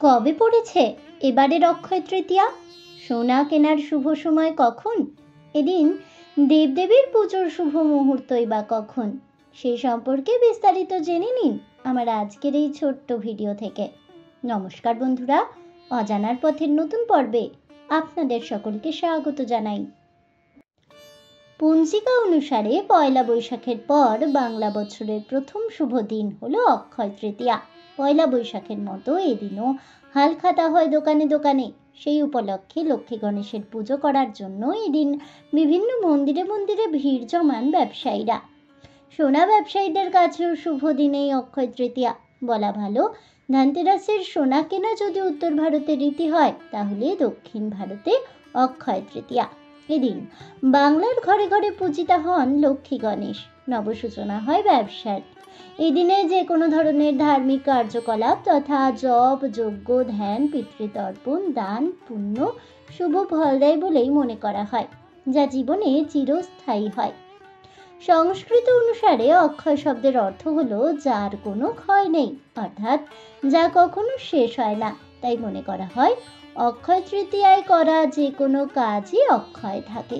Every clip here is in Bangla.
কবে পড়েছে এবারের অক্ষয় তৃতীয়া? সোনা কেনার শুভ সময় কখন? এদিন দেবদেবীর পুজোর শুভ মুহূর্তই বা কখন? সেই সম্পর্কে বিস্তারিত জেনে নিন আমার আজকের এই ছোট্ট ভিডিও থেকে। নমস্কার বন্ধুরা, অজানার পথের নতুন পর্বে আপনাদের সকলকে স্বাগত জানাই। পঞ্জিকা অনুসারে পয়লা বৈশাখের পর বাংলা বছরের প্রথম শুভ দিন হলো অক্ষয় তৃতীয়া। পয়লা বৈশাখের মতো এদিনও হালখাতা হয় দোকানে দোকানে। সেই উপলক্ষে লক্ষ্মী গণেশের পুজো করার জন্য এদিন বিভিন্ন মন্দিরে মন্দিরে ভিড় জমান ব্যবসায়ীরা। সোনা ব্যবসায়ীদের কাছেও শুভ দিনেই অক্ষয় তৃতীয়া। বলা ভালো, ধনতেরাসের সোনা কেনা যদি উত্তর ভারতের রীতি হয়, তাহলে দক্ষিণ ভারতে অক্ষয় তৃতীয়া। এদিন বাংলার ঘরে ঘরে পূজিতা হন লক্ষ্মী গণেশ। নবসূচনা হয় ব্যবসার। এই দিনে যে কোনো ধরনের ধার্মিক কার্যকলাপ তথা জপ, যজ্ঞ, ধ্যান, পিতৃতর্পণ, দান, পুণ্য শুভ ফল দেয় বলেই মনে করা হয়, যা জীবনে চিরস্থায়ী হয়। সংস্কৃত অনুসারে অক্ষয় শব্দের অর্থ হলো যার কোনো ক্ষয় নেই, অর্থাৎ যা কখনো শেষ হয় না। তাই মনে করা হয় অক্ষয় তৃতীয়ায় করা যে কোনো কাজই অক্ষয় থাকে।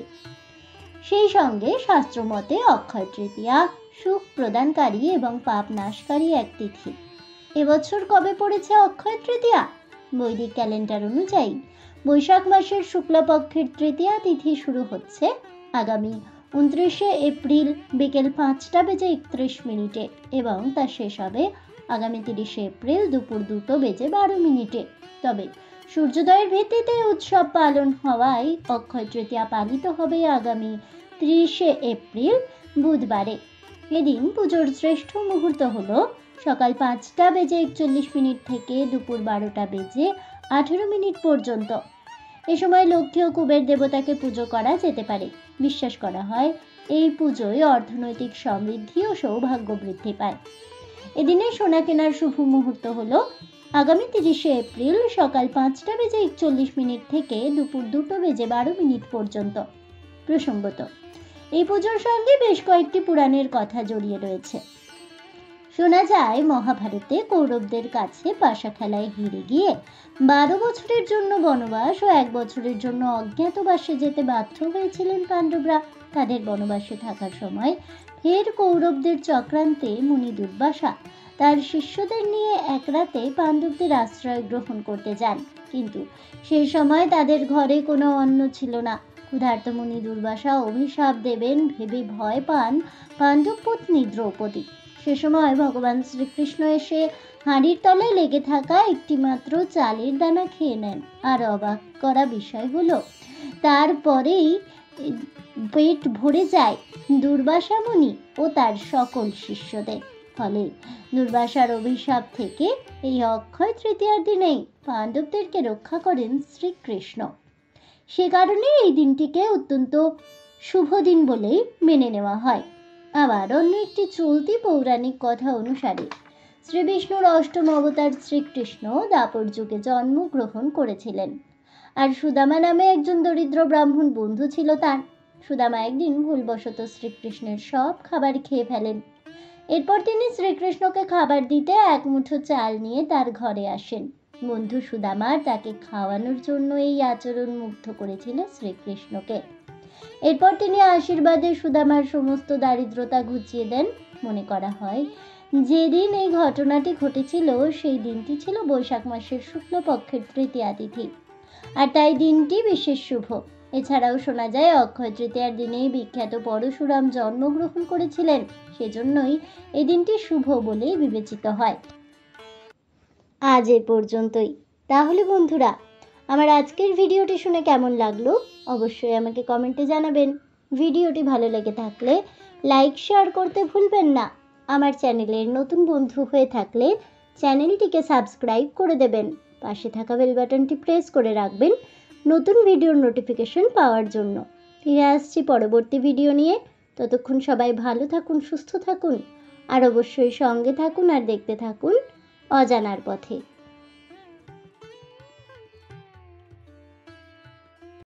সেই সঙ্গে শাস্ত্রমতে অক্ষয় তৃতীয়া সুখ প্রদানকারী এবং পাপ নাশকারী এক তিথি। এবছর কবে পড়েছে অক্ষয় তৃতীয়া? বৈদিক ক্যালেন্ডার অনুযায়ী বৈশাখ মাসের শুক্লপক্ষের তৃতীয়া তিথি শুরু হচ্ছে আগামী 29শে এপ্রিল বিকেল 5:31 এবং তা শেষ হবে আগামী 30শে এপ্রিল দুপুর 2:12। তবে সূর্যোদয়ের ভিত্তিতে উৎসব পালন হওয়ায় অক্ষয় তৃতীয়া পালিত হবে আগামী 30শে এপ্রিল বুধবারে। এদিন পুজোর শ্রেষ্ঠ মুহূর্ত হলো সকাল 5:41 থেকে দুপুর 12:18 পর্যন্ত। এ সময় লক্ষ্মী ও কুবের দেবতাকে পুজো করা যেতে পারে। বিশ্বাস করা হয় এই পুজোয় অর্থনৈতিক সমৃদ্ধি ও সৌভাগ্য বৃদ্ধি পায়। এদিনে সোনা কেনার শুভ মুহূর্ত হলো আগামী 30শে এপ্রিল সকাল 5:41 থেকে দুপুর 2:12 পর্যন্ত। প্রসঙ্গত, এই পুজোর সঙ্গে বেশ কয়েকটি পুরাণের কথা জড়িয়ে রয়েছে। শোনা যায় মহাভারতে কৌরবদের কাছে পাশা খেলায় হেরে গিয়ে 12 বছরের জন্য বনবাস ও 1 বছরের জন্য অজ্ঞাতবাসে যেতে বাধ্য হয়েছিলেন পাণ্ডবরা। তাদের বনবাসে থাকার সময় ফের কৌরবদের চক্রান্তে মুনি দুর্বাসা তার শিষ্যদের নিয়ে এক রাতে পাণ্ডবদের আশ্রয় গ্রহণ করতে যান, কিন্তু সেই সময় তাদের ঘরে কোনো অন্ন ছিল না। ক্ষুধার্ত মুনি দুর্বাসা অভিশাপ দেবেন ভেবে ভয় পান পাণ্ডব পত্নী দ্রৌপদী। সে সময় ভগবান শ্রীকৃষ্ণ এসে হাঁড়ির তলায় লেগে থাকা একটি মাত্র চালের দানা খেয়ে নেন। আর অবাক করা বিষয় হলো, তারপরেই পেট ভরে যায় দুর্বাসা মুনি ও তার সকল শিষ্যদের। ফলে দুর্বাসার অভিশাপ থেকে এই অক্ষয় তৃতীয়ার দিনেই পাণ্ডবদেরকে রক্ষা করেন শ্রীকৃষ্ণ। সে কারণে এই দিনটিকে অত্যন্ত শুভ দিন বলেই মেনে নেওয়া হয়। আবার অন্য একটি চলতি পৌরাণিক কথা অনুসারে শ্রী বিষ্ণুর অষ্টম অবতার শ্রীকৃষ্ণ দাপর যুগে জন্মগ্রহণ করেছিলেন। আর সুদামা নামে একজন দরিদ্র ব্রাহ্মণ বন্ধু ছিল তার। সুদামা একদিন ভুলবশত শ্রীকৃষ্ণের সব খাবার খেয়ে ফেলেন। এরপর তিনি শ্রীকৃষ্ণকে খাবার দিতে এক মুঠো চাল নিয়ে তার ঘরে আসেন। বন্ধু সুদামার তাকে খাওয়ানোর জন্য এই আচরণ মুগ্ধ করেছিল শ্রীকৃষ্ণকে। এরপর তিনি আশীর্বাদে সুদামার সমস্ত দারিদ্রতা ঘুচিয়ে দেন। মনে করা হয় যেদিন এই ঘটনাটি ঘটেছিল সেই দিনটি ছিল বৈশাখ মাসের শুক্লপক্ষের তৃতীয়া তিথি, আর তাই দিনটি বিশেষ শুভ। এছাড়াও শোনা যায় অক্ষয় তৃতীয়ার দিনেই বিখ্যাত পরশুরাম জন্মগ্রহণ করেছিলেন, সেজন্যই এই দিনটি শুভ বলেই বিবেচিত হয়। আজ এ পর্যন্তই। তাহলে বন্ধুরা, আমার আজকের ভিডিওটি শুনে কেমন লাগলো অবশ্যই আমাকে কমেন্টে জানাবেন। ভিডিওটি ভালো লেগে থাকলে লাইক শেয়ার করতে ভুলবেন না। আমার চ্যানেলের নতুন বন্ধু হয়ে থাকলে চ্যানেলটিকে সাবস্ক্রাইব করে দেবেন। পাশে থাকা বেল বাটনটি প্রেস করে রাখবেন নতুন ভিডিওর নোটিফিকেশন পাওয়ার জন্য। ফিরে আসছি পরবর্তী ভিডিও নিয়ে। ততক্ষণ সবাই ভালো থাকুন, সুস্থ থাকুন, আর অবশ্যই সঙ্গে থাকুন আর দেখতে থাকুন অজানার পথে।